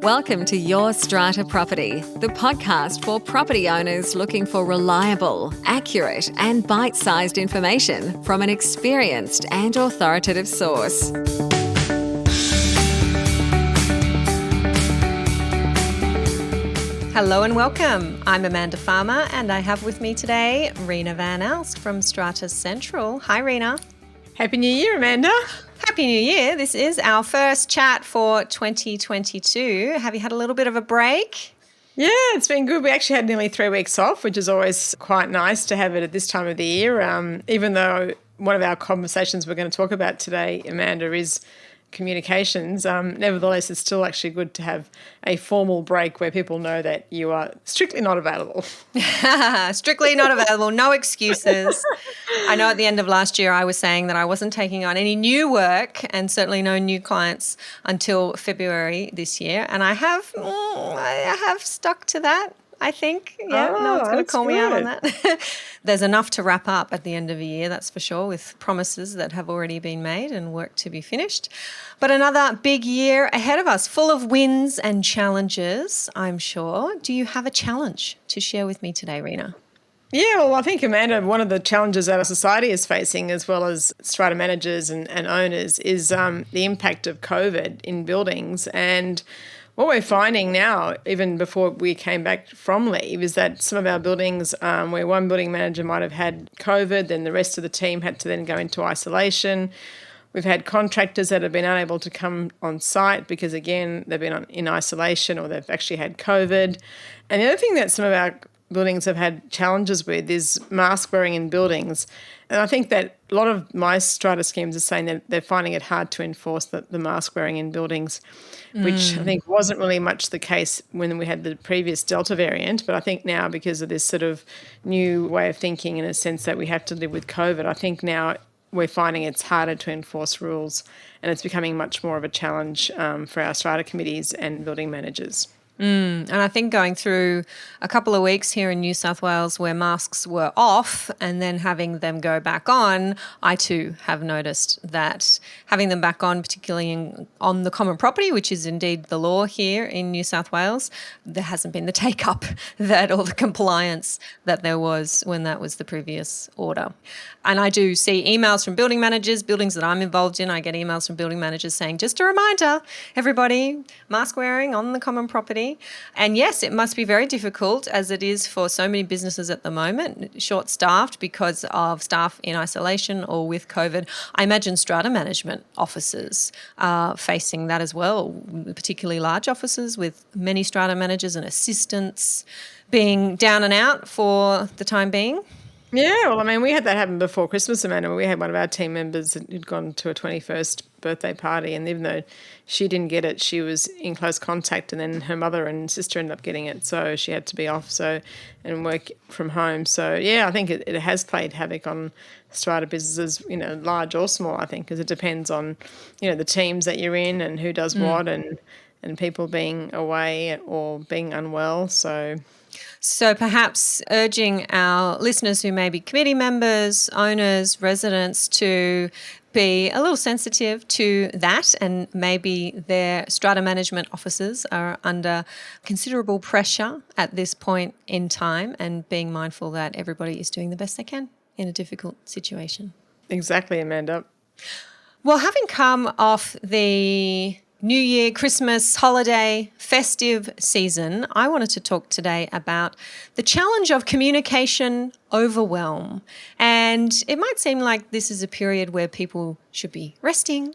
Welcome to Your Strata Property, the podcast for property owners looking for reliable, accurate, and bite-sized information from an experienced and authoritative source. Hello and welcome. I'm Amanda Farmer and I have with me today Reena Van Alst from Strata Central. Hi, Reena. Happy New Year, Amanda. Happy New Year. This is our first chat for 2022. Have you had a little bit of a break? Yeah, it's been good. We actually had nearly 3 weeks off, which is always quite nice to have it at this time of the year. Even though one of our conversations we're going to talk about today, Amanda, is communications, nevertheless, it's still actually good to have a formal break where people know that you are strictly not available. Strictly not available, no excuses. I know at the end of last year I was saying that I wasn't taking on any new work and certainly no new clients until February this year, and I have stuck to that. I think, yeah, no one's going to call me out on that. There's enough to wrap up at the end of the year, that's for sure, with promises that have already been made and work to be finished. But another big year ahead of us, full of wins and challenges, I'm sure. Do you have a challenge to share with me today, Reena? Yeah, well, I think, Amanda, one of the challenges that our society is facing, as well as strata managers and owners, is the impact of COVID in buildings. And what we're finding now, even before we came back from leave, is that some of our buildings, where one building manager might have had COVID, then the rest of the team had to then go into isolation. We've had contractors that have been unable to come on site because, again, they've been in isolation or they've actually had COVID. And the other thing that some of our buildings have had challenges with is mask wearing in buildings. And I think that a lot of my strata schemes are saying that they're finding it hard to enforce the mask wearing in buildings, which I think wasn't really much the case when we had the previous Delta variant. But I think now, because of this sort of new way of thinking, in a sense that we have to live with COVID, I think now we're finding it's harder to enforce rules, and it's becoming much more of a challenge for our strata committees and building managers. And I think going through a couple of weeks here in New South Wales where masks were off and then having them go back on, I too have noticed that having them back on, particularly on the common property, which is indeed the law here in New South Wales, there hasn't been the take-up that or the compliance that there was when that was the previous order. And I do see emails from building managers, buildings that I'm involved in. I get emails from building managers saying, just a reminder, everybody, mask wearing on the common property. And yes, it must be very difficult, as it is for so many businesses at the moment, short-staffed because of staff in isolation or with COVID. I imagine strata management offices are facing that as well, particularly large offices with many strata managers and assistants being down and out for the time being. Yeah, well, I mean, we had that happen before Christmas, Amanda. We had one of our team members who'd gone to a 21st birthday party, and even though she didn't get it, she was in close contact, and then her mother and sister ended up getting it, so she had to be off and work from home. So, yeah, I think it has played havoc on strata businesses, large or small, I think, because it depends on, the teams that you're in and who does what and people being away or being unwell, So perhaps urging our listeners who may be committee members, owners, residents to be a little sensitive to that, and maybe their strata management offices are under considerable pressure at this point in time, and being mindful that everybody is doing the best they can in a difficult situation. Exactly, Amanda. Well, having come off the New Year, Christmas, holiday, festive season, I wanted to talk today about the challenge of communication overwhelm. And it might seem like this is a period where people should be resting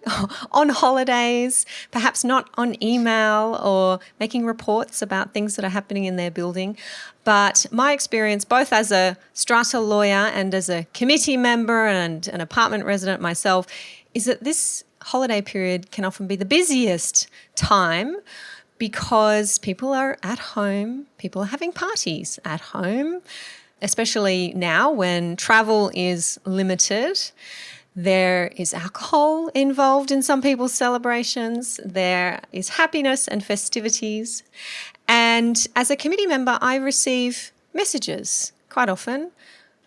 on holidays, perhaps not on email or making reports about things that are happening in their building. But my experience, both as a strata lawyer and as a committee member and an apartment resident myself, is that this holiday period can often be the busiest time because people are at home, people are having parties at home, especially now when travel is limited. There is alcohol involved in some people's celebrations. There is happiness and festivities. And as a committee member, I receive messages quite often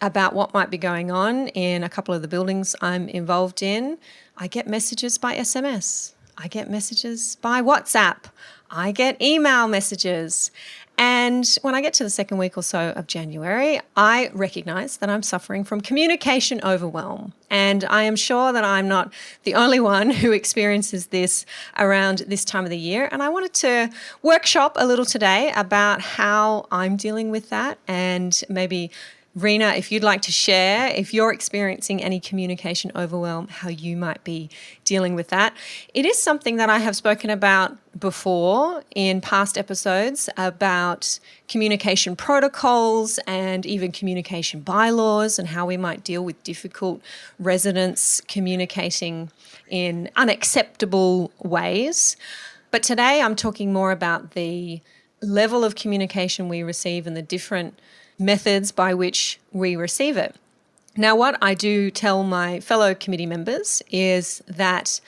about what might be going on in a couple of the buildings I'm involved in. I get messages by SMS. I get messages by WhatsApp. I get email messages. And when I get to the second week or so of January, I recognize that I'm suffering from communication overwhelm. And I am sure that I'm not the only one who experiences this around this time of the year. And I wanted to workshop a little today about how I'm dealing with that, and maybe Reena, if you'd like to share, if you're experiencing any communication overwhelm, how you might be dealing with that. It is something that I have spoken about before in past episodes about communication protocols and even communication bylaws and how we might deal with difficult residents communicating in unacceptable ways. But today I'm talking more about the level of communication we receive and the different methods by which we receive it. Now, what I do tell my fellow committee members is that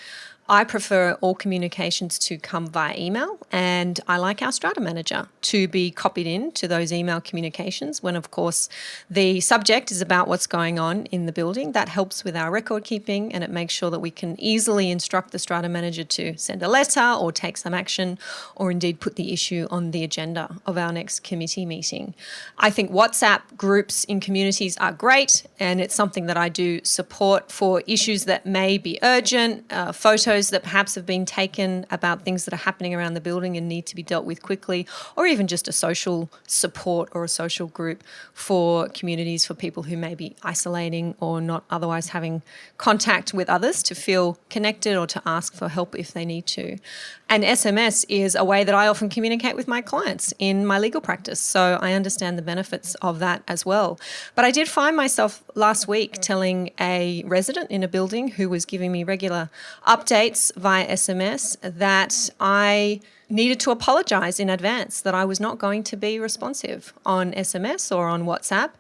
I prefer all communications to come via email, and I like our Strata manager to be copied in to those email communications when, of course, the subject is about what's going on in the building. That helps with our record keeping, and it makes sure that we can easily instruct the Strata manager to send a letter or take some action, or indeed put the issue on the agenda of our next committee meeting. I think WhatsApp groups in communities are great, and it's something that I do support for issues that may be urgent, photos that perhaps have been taken about things that are happening around the building and need to be dealt with quickly, or even just a social support or a social group for communities, for people who may be isolating or not otherwise having contact with others, to feel connected or to ask for help if they need to. And SMS is a way that I often communicate with my clients in my legal practice, so I understand the benefits of that as well. But I did find myself last week telling a resident in a building who was giving me regular updates via SMS that I needed to apologise in advance, that I was not going to be responsive on SMS or on WhatsApp.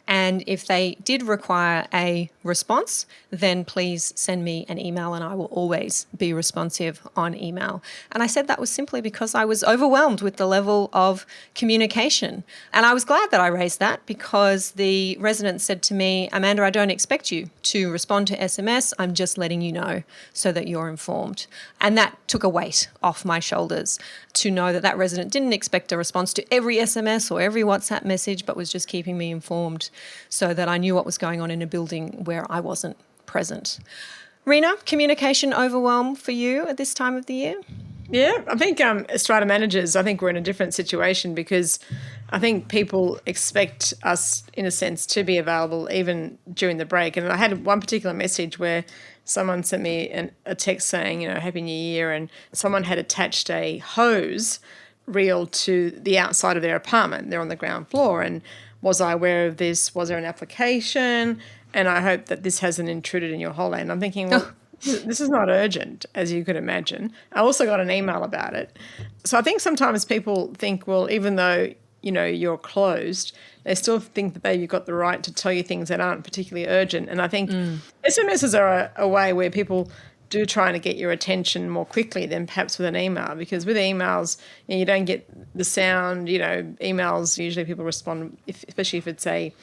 And if they did require a response, then please send me an email and I will always be responsive on email. And I said that was simply because I was overwhelmed with the level of communication. And I was glad that I raised that, because the resident said to me, Amanda, I don't expect you to respond to SMS. I'm just letting you know so that you're informed. And that took a weight off my shoulders to know that that resident didn't expect a response to every SMS or every WhatsApp message, but was just keeping me informed so that I knew what was going on in a building where I wasn't present. Reena, communication overwhelm for you at this time of the year? Yeah, I think as Strata managers, I think we're in a different situation, because I think people expect us, in a sense, to be available even during the break. And I had one particular message where someone sent me a text saying, Happy New Year, and someone had attached a hose reel to the outside of their apartment. They're on the ground floor, and was I aware of this? Was there an application? And I hope that this hasn't intruded in your holiday. And I'm thinking, well, this is not urgent, as you could imagine. I also got an email about it. So I think sometimes people think, well, even though, you're closed, they still think that they've got the right to tell you things that aren't particularly urgent. And I think SMSs are a way where people do try to get your attention more quickly than perhaps with an email, because with emails, you don't get the sound. Emails, usually people respond, especially if it's a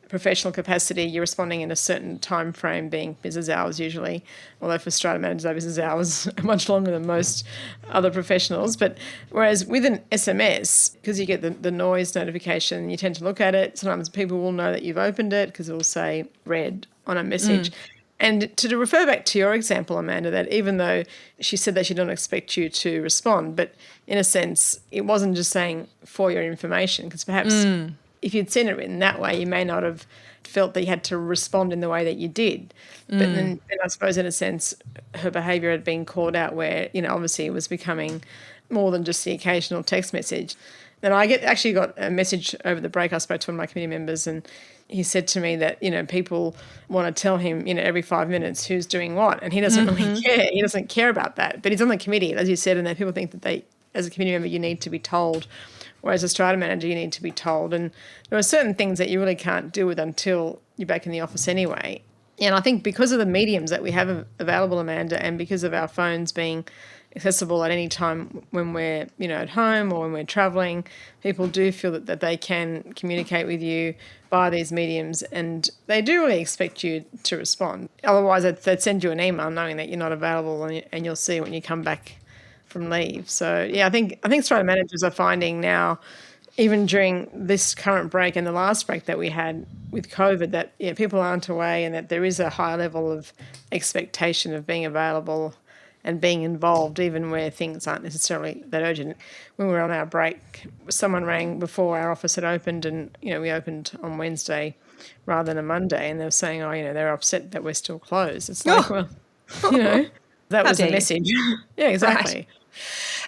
professional capacity, you're responding in a certain time frame, being business hours usually, although for Strata managers, our business hours are much longer than most other professionals. But whereas with an SMS, because you get the noise notification, you tend to look at it. Sometimes people will know that you've opened it because it will say read on a message. And to refer back to your example, Amanda, that even though she said that she didn't expect you to respond, but in a sense, it wasn't just saying for your information, because perhaps if you'd seen it written that way, you may not have felt that you had to respond in the way that you did. But then I suppose, in a sense, her behaviour had been called out where, obviously it was becoming more than just the occasional text message. Then I actually got a message over the break. I spoke to one of my committee members, and he said to me that, people want to tell him, every 5 minutes who's doing what, and he doesn't really care. He doesn't care about that. But he's on the committee, as you said, and that people think that as a committee member, you need to be told, whereas as a Strata manager, you need to be told. And there are certain things that you really can't deal with until you're back in the office anyway. And I think because of the mediums that we have available, Amanda, and because of our phones being accessible at any time when we're, at home or when we're traveling. People do feel that they can communicate with you via these mediums, and they do really expect you to respond. Otherwise, they'd send you an email knowing that you're not available, and you'll see it when you come back from leave. So yeah, I think Strata managers are finding now, even during this current break and the last break that we had with COVID, that people aren't away, and that there is a high level of expectation of being available and being involved, even where things aren't necessarily that urgent. When we were on our break, someone rang before our office had opened, and we opened on Wednesday rather than a Monday, and they were saying, they're upset that we're still closed. It's like, well, that How was the dare you. message. Yeah, exactly. Right.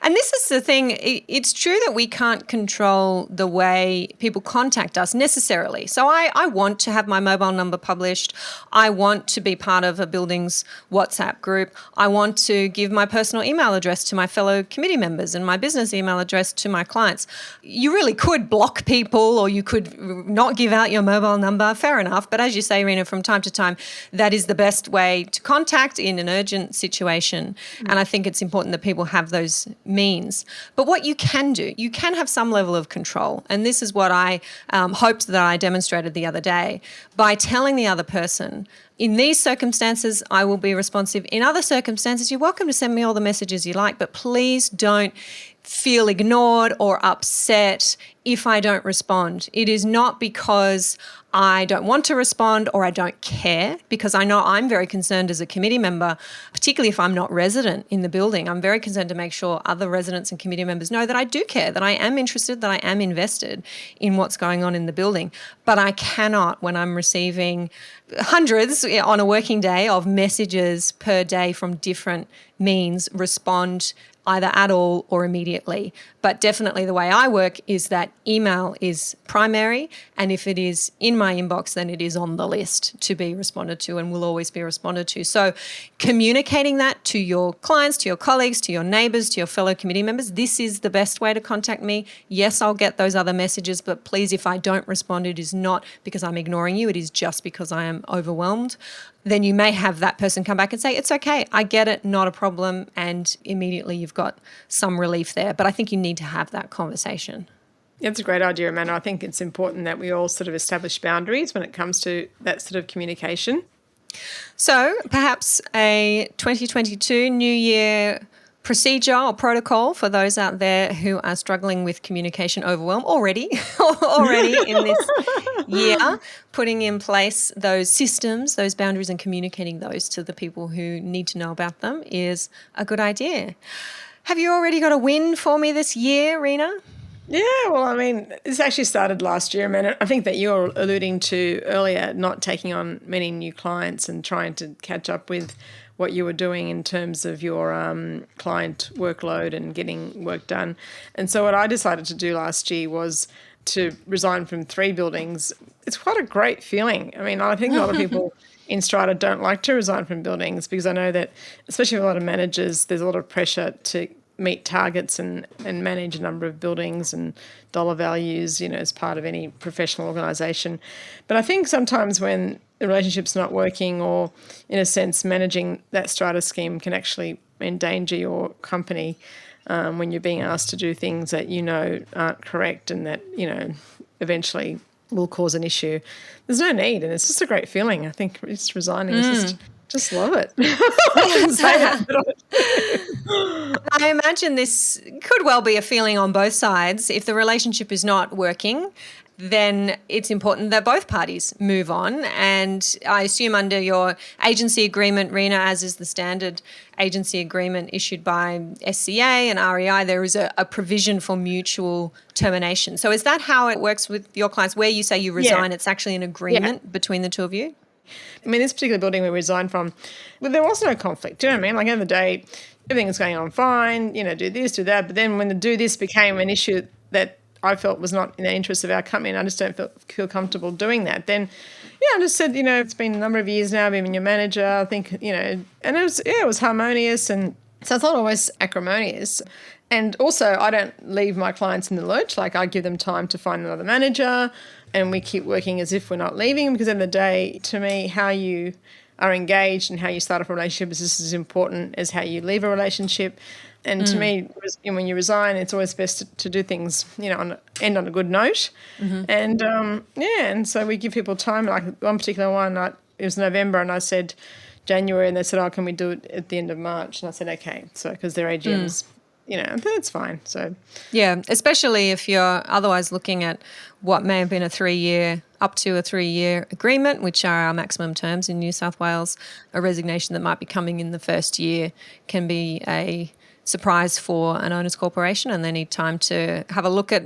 And this is the thing. It's true that we can't control the way people contact us necessarily. So I want to have my mobile number published. I want to be part of a building's WhatsApp group. I want to give my personal email address to my fellow committee members and my business email address to my clients. You really could block people, or you could not give out your mobile number. Fair enough. But as you say, Reena, from time to time, that is the best way to contact in an urgent situation. And I think it's important that people have those means. But what you can do, you can have some level of control. And this is what I hoped that I demonstrated the other day by telling the other person, in these circumstances, I will be responsive. In other circumstances, you're welcome to send me all the messages you like, but please don't feel ignored or upset if I don't respond. It is not because I don't want to respond or I don't care, because I know I'm very concerned as a committee member, particularly if I'm not resident in the building. I'm very concerned to make sure other residents and committee members know that I do care, that I am interested, that I am invested in what's going on in the building. But I cannot, when I'm receiving hundreds on a working day of messages per day from different means, respond either at all or immediately. But definitely the way I work is that email is primary, and if it is in my inbox, then it is on the list to be responded to and will always be responded to. So communicating that to your clients, to your colleagues, to your neighbours, to your fellow committee members, this is the best way to contact me. Yes, I'll get those other messages, but please, if I don't respond, it is not because I'm ignoring you, it is just because I am overwhelmed. Then you may have that person come back and say, it's okay, I get it, not a problem, and immediately you've got some relief there. But I think you need to have that conversation. That's a great idea, Amanda. I think it's important that we all sort of establish boundaries when it comes to that sort of communication. So perhaps a 2022 New Year procedure or protocol for those out there who are struggling with communication overwhelm already in this year, putting in place those systems, those boundaries, and communicating those to the people who need to know about them is a good idea. Have you already got a win for me this year, Reena? Yeah, well, I mean, this actually started last year, man. I think that you were alluding to earlier, not taking on many new clients and trying to catch up with what you were doing in terms of your client workload and getting work done. And so what I decided to do last year was to resign from 3 buildings. It's quite a great feeling. I mean, I think a lot of people in Strata don't like to resign from buildings, because I know that, especially with a lot of managers, there's a lot of pressure to meet targets and manage a number of buildings and dollar values, as part of any professional organisation. But I think sometimes when the relationship's not working, or in a sense managing that strata scheme, can actually endanger your company when you're being asked to do things that aren't correct and that eventually will cause an issue. There's no need, and it's just a great feeling. I think just resigning is just love it. I imagine this could well be a feeling on both sides. If the relationship is not working, then it's important that both parties move on. And I assume under your agency agreement, Reena, as is the standard agency agreement issued by SCA and REI, there is a provision for mutual termination. So is that how it works with your clients, where you say you resign, it's actually an agreement between the two of you? I mean, this particular building we resigned from, well, there was no conflict. Do you know what I mean? Like, at the end of the day, everything was going on fine, do this, do that. But then when the do this became an issue that I felt was not in the interest of our company, and I just don't feel comfortable doing that, then, I just said, it's been a number of years now, I've been your manager, I think, and it was harmonious. And so it's not always acrimonious. And also, I don't leave my clients in the lurch. Like, I give them time to find another manager, and we keep working as if we're not leaving, because at the end of the day, to me, how you are engaged and how you start up a relationship is just as important as how you leave a relationship. And to me, when you resign, it's always best to do things, end on a good note. And and so we give people time. Like one particular one, it was November, and I said January, and they said, "Oh, can we do it at the end of March?" And I said, "Okay," so because their AGMs, that's fine. So Yeah, especially if you're otherwise looking at what may have been up to a 3-year agreement, which are our maximum terms in New South Wales. A resignation that might be coming in the first year can be a surprise for an owners corporation, and they need time to have a look at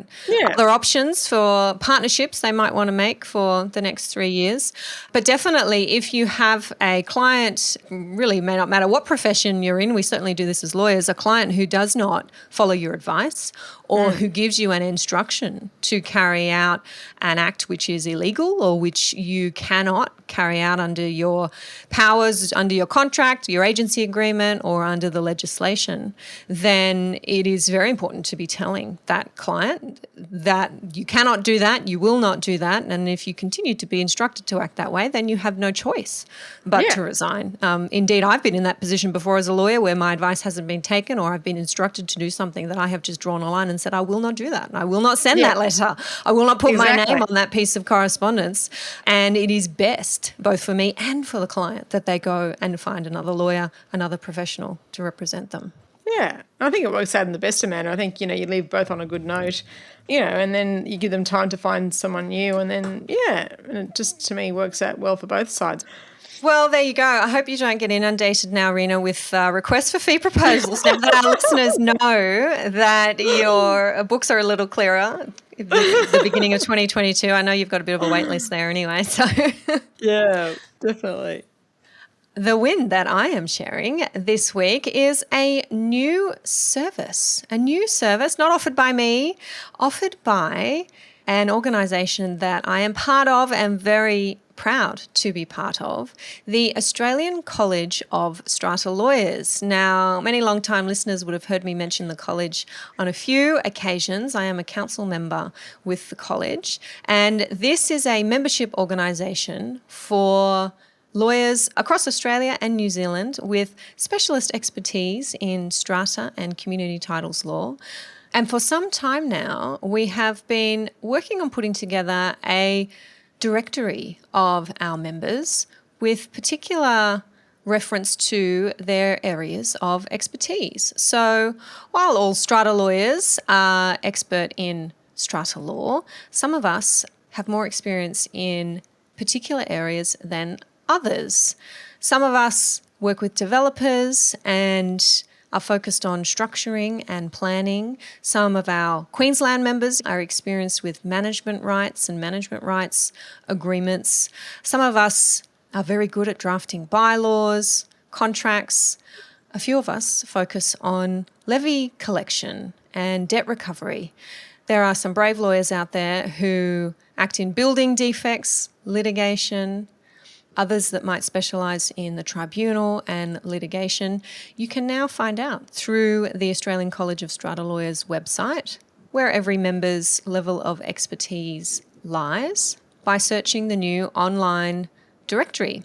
other options for partnerships they might want to make for the next 3 years. But definitely, if you have a client, really may not matter what profession you're in, we certainly do this as lawyers, a client who does not follow your advice or who gives you an instruction to carry out an act which is illegal or which you cannot carry out under your powers, under your contract, your agency agreement, or under the legislation, then it is very important to be telling that client that you cannot do that, you will not do that, and if you continue to be instructed to act that way, then you have no choice but to resign. Indeed, I've been in that position before as a lawyer where my advice hasn't been taken, or I've been instructed to do something that I have just drawn a line and said, I will not do that. I will not send that letter. I will not put my name on that piece of correspondence. And it is best, both for me and for the client, that they go and find another lawyer, another professional to represent them. Yeah, I think it works out in the best of manner. I think, you leave both on a good note, and then you give them time to find someone new, and then, and it just, to me, works out well for both sides. Well, there you go. I hope you don't get inundated now, Reena, with requests for fee proposals now that our listeners know that your books are a little clearer at the beginning of 2022. I know you've got a bit of a wait list there anyway. So yeah, definitely. The win that I am sharing this week is a new service not offered by me, offered by an organisation that I am part of and very proud to be part of, the Australian College of Strata Lawyers. Now, many long-time listeners would have heard me mention the college on a few occasions. I am a council member with the college, and this is a membership organisation for lawyers across Australia and New Zealand with specialist expertise in strata and community titles law. And for some time now, we have been working on putting together a directory of our members with particular reference to their areas of expertise. So while all strata lawyers are expert in strata law, some of us have more experience in particular areas than others. Some of us work with developers and are focused on structuring and planning. Some of our Queensland members are experienced with management rights and management rights agreements. Some of us are very good at drafting bylaws, contracts. A few of us focus on levy collection and debt recovery. There are some brave lawyers out there who act in building defects, litigation, others that might specialise in the tribunal and litigation. You can now find out through the Australian College of Strata Lawyers website where every member's level of expertise lies by searching the new online directory.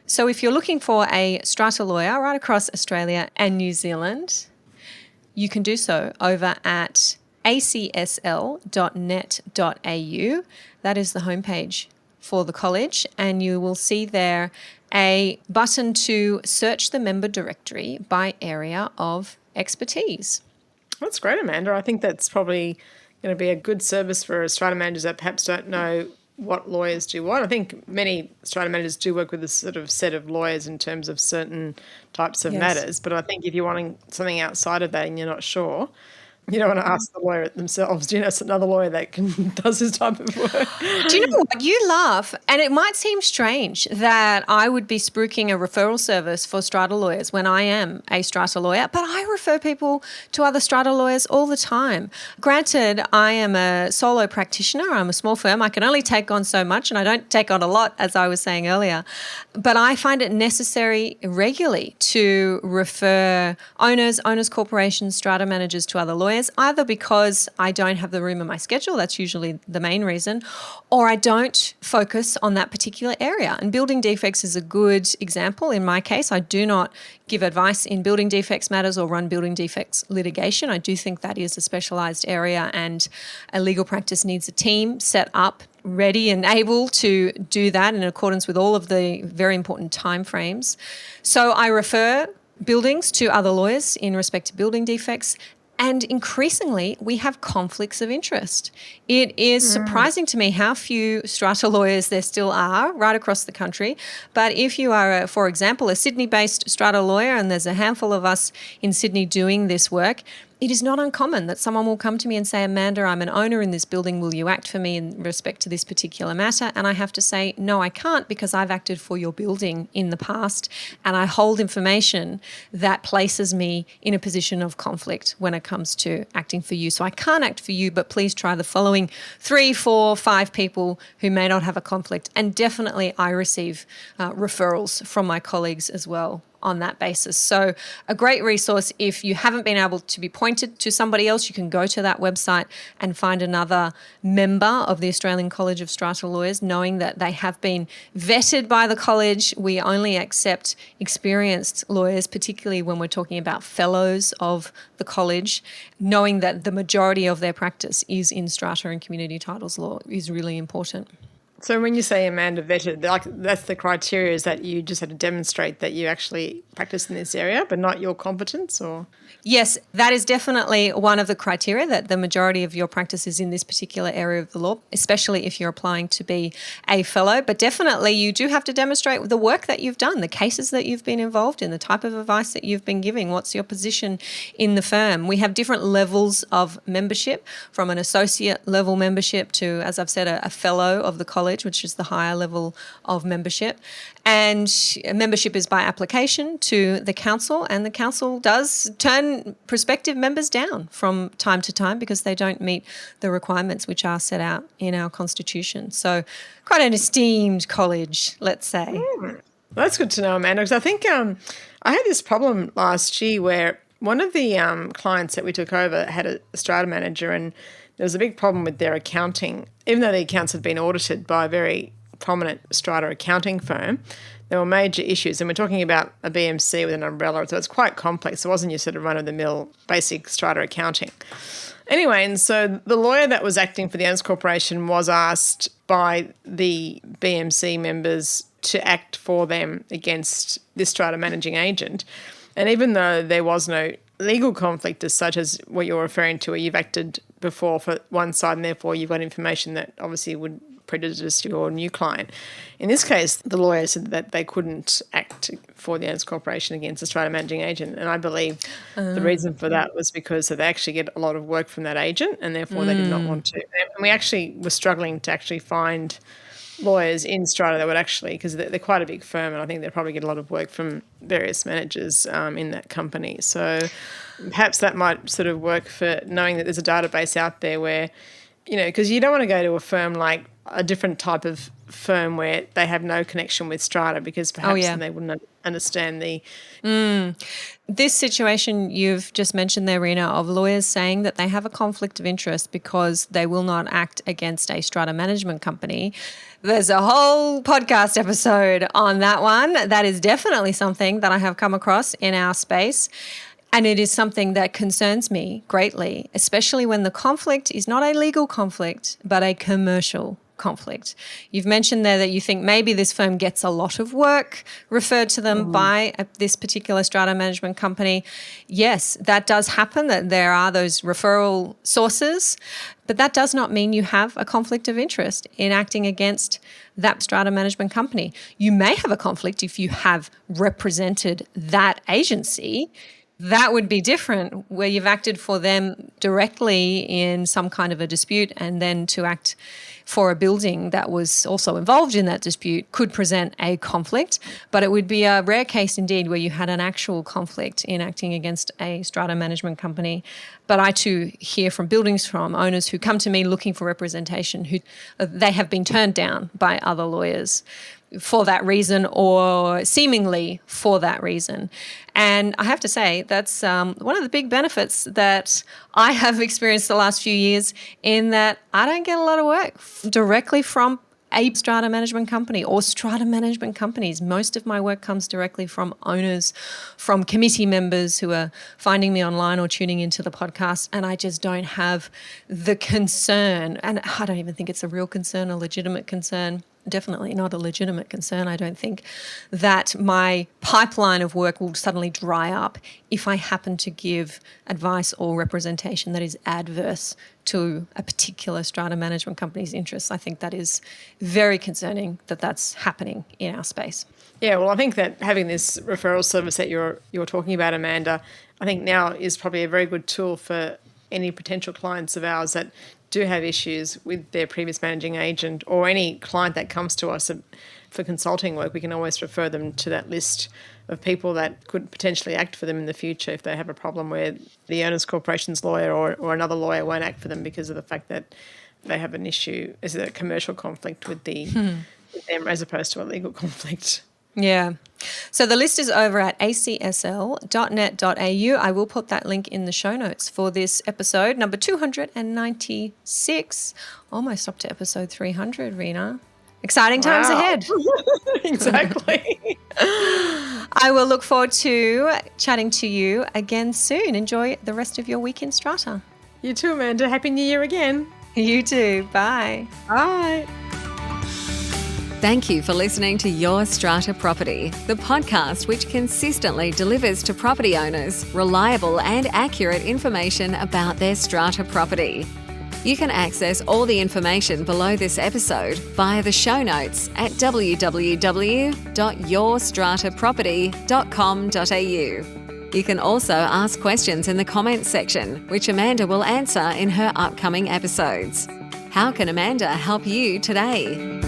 So if you're looking for a strata lawyer right across Australia and New Zealand, you can do so over at acsl.net.au. That is the homepage for the college, and you will see there a button to search the member directory by area of expertise. That's great, Amanda. I think that's probably going to be a good service for strata managers that perhaps don't know what lawyers do what. I think many strata managers do work with a sort of set of lawyers in terms of certain types of matters, but I think if you're wanting something outside of that and you're not sure, you don't want to ask the lawyer themselves. It's another lawyer that does this type of work. Do you know what? You laugh, and it might seem strange that I would be spruiking a referral service for strata lawyers when I am a strata lawyer, but I refer people to other strata lawyers all the time. Granted, I am a solo practitioner. I'm a small firm. I can only take on so much, and I don't take on a lot, as I was saying earlier. But I find it necessary regularly to refer owners, corporations, strata managers to other lawyers. lawyers, either because I don't have the room in my schedule, that's usually the main reason, or I don't focus on that particular area. And building defects is a good example. In my case, I do not give advice in building defects matters or run building defects litigation. I do think that is a specialised area, and a legal practice needs a team set up, ready and able to do that in accordance with all of the very important timeframes. So I refer buildings to other lawyers in respect to building defects. And increasingly, we have conflicts of interest. It is surprising to me how few strata lawyers there still are right across the country. But if you are, for example, a Sydney-based strata lawyer, and there's a handful of us in Sydney doing this work, it is not uncommon that someone will come to me and say, Amanda, I'm an owner in this building. Will you act for me in respect to this particular matter? And I have to say, no, I can't, because I've acted for your building in the past, and I hold information that places me in a position of conflict when it comes to acting for you. So I can't act for you, but please try the following 3, 4, 5 people who may not have a conflict. And definitely I receive referrals from my colleagues as well on that basis. So a great resource. If you haven't been able to be pointed to somebody else, you can go to that website and find another member of the Australian College of Strata Lawyers, knowing that they have been vetted by the college. We only accept experienced lawyers, particularly when we're talking about fellows of the college. Knowing that the majority of their practice is in strata and community titles law is really important. So when you say Amanda vetted, like that's the criteria, is that you just had to demonstrate that you actually practice in this area, but not your competence, or? Yes, that is definitely one of the criteria, that the majority of your practice is in this particular area of the law, especially if you're applying to be a fellow. But definitely you do have to demonstrate the work that you've done, the cases that you've been involved in, the type of advice that you've been giving, what's your position in the firm. We have different levels of membership, from an associate level membership to, as I've said, a fellow of the college, which is the higher level of membership. And membership is by application to the council, and the council does turn prospective members down from time to time because they don't meet the requirements which are set out in our constitution. So quite an esteemed college, let's say. That's good to know, Amanda, because I think I had this problem last year where one of the clients that we took over had a strata manager, and there was a big problem with their accounting. Even though the accounts had been audited by a very prominent strata accounting firm, there were major issues. And we're talking about a BMC with an umbrella, so it's quite complex. It wasn't your sort of run-of-the-mill basic strata accounting. Anyway, and so the lawyer that was acting for the Owners Corporation was asked by the BMC members to act for them against this strata managing agent. And even though there was no legal conflict as such as what you're referring to, where you've acted before for one side and therefore you've got information that obviously would prejudice your new client. In this case, the lawyer said that they couldn't act for the Owners Corporation against the strata managing agent. And I believe the reason for that was because they actually get a lot of work from that agent, and therefore they did not want to. And we actually were struggling to actually find lawyers in strata that would actually, because they're quite a big firm, and I think they probably get a lot of work from various managers in that company. So perhaps that might sort of work for knowing that there's a database out there where, you know, because you don't want to go to a firm like a different type of firm where they have no connection with strata, because perhaps then they wouldn't understand the... This situation you've just mentioned there, Reena, of lawyers saying that they have a conflict of interest because they will not act against a strata management company. There's a whole podcast episode on that one. That is definitely something that I have come across in our space. And it is something that concerns me greatly, especially when the conflict is not a legal conflict, but a commercial conflict. You've mentioned there that you think maybe this firm gets a lot of work referred to them by this particular strata management company. Yes, that does happen, that there are those referral sources, but that does not mean you have a conflict of interest in acting against that strata management company. You may have a conflict if you have represented that agency. That would be different, where you've acted for them directly in some kind of a dispute, and then to act for a building that was also involved in that dispute could present a conflict. But it would be a rare case indeed where you had an actual conflict in acting against a strata management company. But I too hear from buildings, from owners who come to me looking for representation, who they have been turned down by other lawyers. for that reason or seemingly for that reason. And I have to say, that's one of the big benefits that I have experienced the last few years, in that I don't get a lot of work directly from a strata management company or strata management companies. Most of my work comes directly from owners, from committee members who are finding me online or tuning into the podcast, and I just don't have the concern, and I don't even think it's a real concern, a legitimate concern. Definitely not a legitimate concern. I don't think that my pipeline of work will suddenly dry up if I happen to give advice or representation that is adverse to a particular strata management company's interests. I think that is very concerning that that's happening in our space. Yeah, well, I think that having this referral service that you're talking about, Amanda, I think now is probably a very good tool for any potential clients of ours that do have issues with their previous managing agent, or any client that comes to us for consulting work. We can always refer them to that list of people that could potentially act for them in the future if they have a problem where the owners corporation's lawyer or another lawyer won't act for them because of the fact that they have an issue, is a commercial conflict with with them as opposed to a legal conflict. Yeah. So the list is over at acsl.net.au. I will put that link in the show notes for this episode, number 296. Almost up to episode 300, Reena. Exciting times ahead. Exactly. I will look forward to chatting to you again soon. Enjoy the rest of your week in Strata. You too, Amanda. Happy New Year again. You too. Bye. Bye. Thank you for listening to Your Strata Property, the podcast which consistently delivers to property owners reliable and accurate information about their strata property. You can access all the information below this episode via the show notes at www.yourstrataproperty.com.au. You can also ask questions in the comments section, which Amanda will answer in her upcoming episodes. How can Amanda help you today?